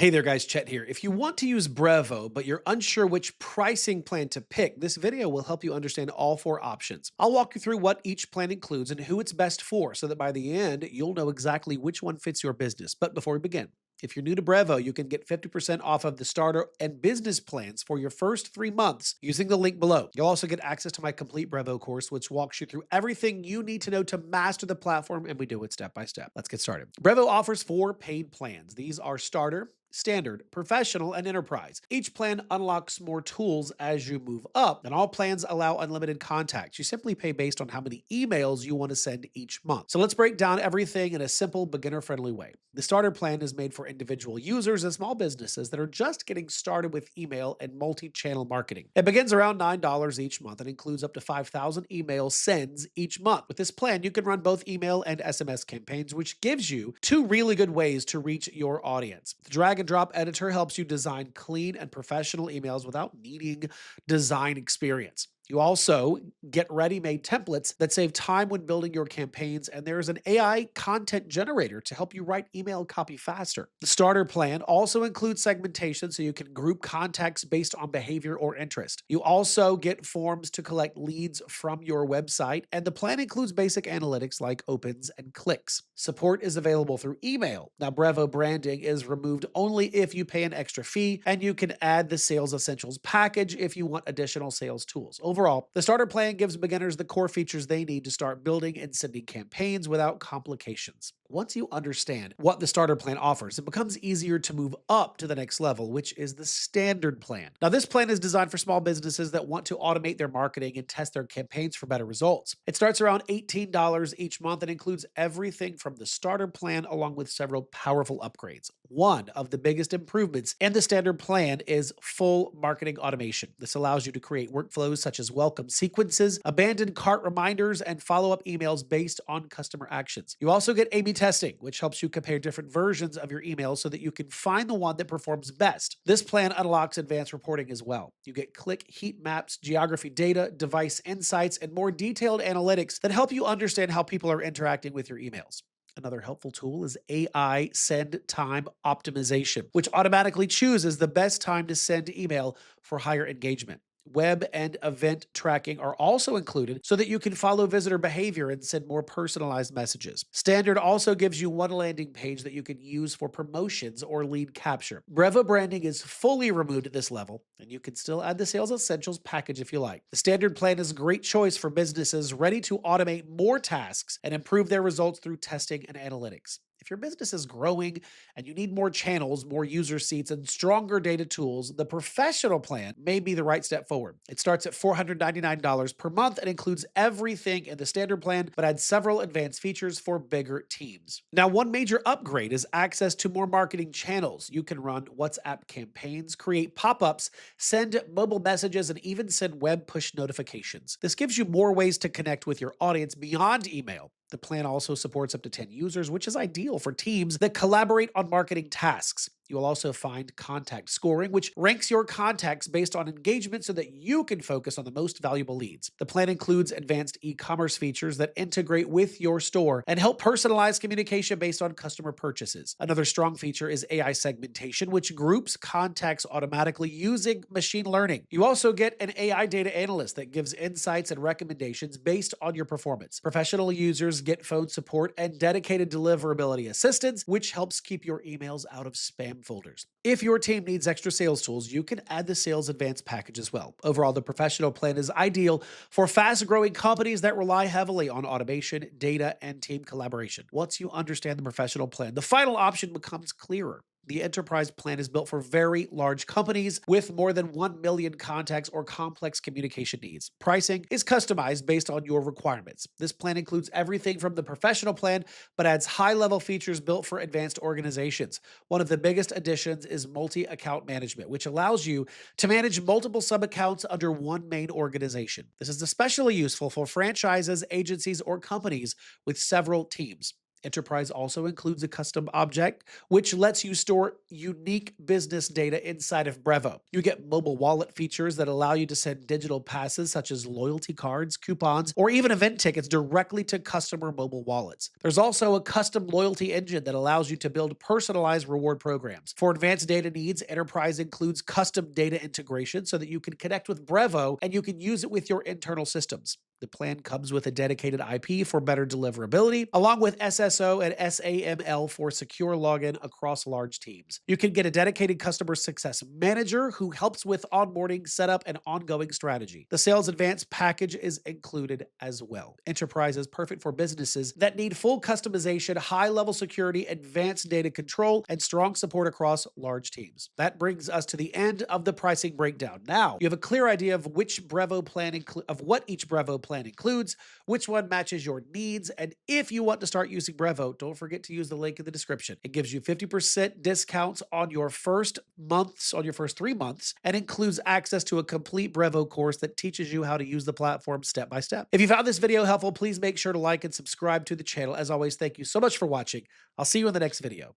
Hey there guys, Chet here. If you want to use Brevo, but you're unsure which pricing plan to pick, this video will help you understand all four options. I'll walk you through what each plan includes and who it's best for so that by the end, you'll know exactly which one fits your business. But before we begin, if you're new to Brevo, you can get 50% off of the starter and business plans for your first 3 months using the link below. You'll also get access to my complete Brevo course, which walks you through everything you need to know to master the platform, and we do it step by step. Let's get started. Brevo offers 4 paid plans. These are starter, standard, professional, and enterprise. Each plan unlocks more tools as you move up, and all plans allow unlimited contacts. You simply pay based on how many emails you want to send each month. So let's break down everything in a simple, beginner-friendly way. The starter plan is made for individual users and small businesses that are just getting started with email and multi-channel marketing. It begins around $9 each month and includes up to 5,000 email sends each month. With this plan, you can run both email and SMS campaigns, which gives you 2 really good ways to reach your audience. The drag and drop editor helps you design clean and professional emails without needing design experience. You also get ready-made templates that save time when building your campaigns, and there's an AI content generator to help you write email copy faster. The starter plan also includes segmentation so you can group contacts based on behavior or interest. You also get forms to collect leads from your website, and the plan includes basic analytics like opens and clicks. Support is available through email. Now, Brevo branding is removed only if you pay an extra fee, and you can add the Sales Essentials package if you want additional sales tools. Overall, the starter plan gives beginners the core features they need to start building and sending campaigns without complications. Once you understand what the starter plan offers, it becomes easier to move up to the next level, which is the standard plan. Now, this plan is designed for small businesses that want to automate their marketing and test their campaigns for better results. It starts around $18 each month and includes everything from the starter plan along with several powerful upgrades. One of the biggest improvements in the standard plan is full marketing automation. This allows you to create workflows such as welcome sequences, abandoned cart reminders, and follow-up emails based on customer actions. You also get A/B testing, which helps you compare different versions of your email so that you can find the one that performs best. This plan unlocks advanced reporting as well. You get click heat maps, geography data, device insights, and more detailed analytics that help you understand how people are interacting with your emails. Another helpful tool is AI send time optimization, which automatically chooses the best time to send email for higher engagement. Web and event tracking are also included so that you can follow visitor behavior and send more personalized messages. Standard also gives you one landing page that you can use for promotions or lead capture. Brevo branding is fully removed at this level, and you can still add the Sales Essentials package if you like. The standard plan is a great choice for businesses ready to automate more tasks and improve their results through testing and analytics. If your business is growing and you need more channels, more user seats, and stronger data tools, the professional plan may be the right step forward. It starts at $499 per month and includes everything in the standard plan, but adds several advanced features for bigger teams. Now, one major upgrade is access to more marketing channels. You can run WhatsApp campaigns, create pop-ups, send mobile messages, and even send web push notifications. This gives you more ways to connect with your audience beyond email. The plan also supports up to 10 users, which is ideal for teams that collaborate on marketing tasks. You will also find contact scoring, which ranks your contacts based on engagement so that you can focus on the most valuable leads. The plan includes advanced e-commerce features that integrate with your store and help personalize communication based on customer purchases. Another strong feature is AI segmentation, which groups contacts automatically using machine learning. You also get an AI data analyst that gives insights and recommendations based on your performance. Professional users get phone support and dedicated deliverability assistance, which helps keep your emails out of spam folders. If your team needs extra sales tools, you can add the Sales Advanced package as well. Overall, the professional plan is ideal for fast-growing companies that rely heavily on automation, data, and team collaboration. Once you understand the professional plan, the final option becomes clearer. The enterprise plan is built for very large companies with more than 1 million contacts or complex communication needs. Pricing is customized based on your requirements. This plan includes everything from the professional plan, but adds high-level features built for advanced organizations. One of the biggest additions is multi-account management, which allows you to manage multiple sub-accounts under one main organization. This is especially useful for franchises, agencies, or companies with several teams. Enterprise also includes a custom object, which lets you store unique business data inside of Brevo. You get mobile wallet features that allow you to send digital passes such as loyalty cards, coupons, or even event tickets directly to customer mobile wallets. There's also a custom loyalty engine that allows you to build personalized reward programs. For advanced data needs, Enterprise includes custom data integration so that you can connect with Brevo and you can use it with your internal systems. The plan comes with a dedicated IP for better deliverability, along with SSO and SAML for secure login across large teams. You can get a dedicated customer success manager who helps with onboarding, setup, and ongoing strategy. The Sales Advanced package is included as well. Enterprise is perfect for businesses that need full customization, high-level security, advanced data control, and strong support across large teams. That brings us to the end of the pricing breakdown. Now, you have a clear idea of what each Brevo plan includes, which one matches your needs, and if you want to start using Brevo, don't forget to use the link in the description. It gives you 50% discounts on your first 3 months, and includes access to a complete Brevo course that teaches you how to use the platform step by step. If you found this video helpful, please make sure to like and subscribe to the channel. As always, thank you so much for watching. I'll see you in the next video.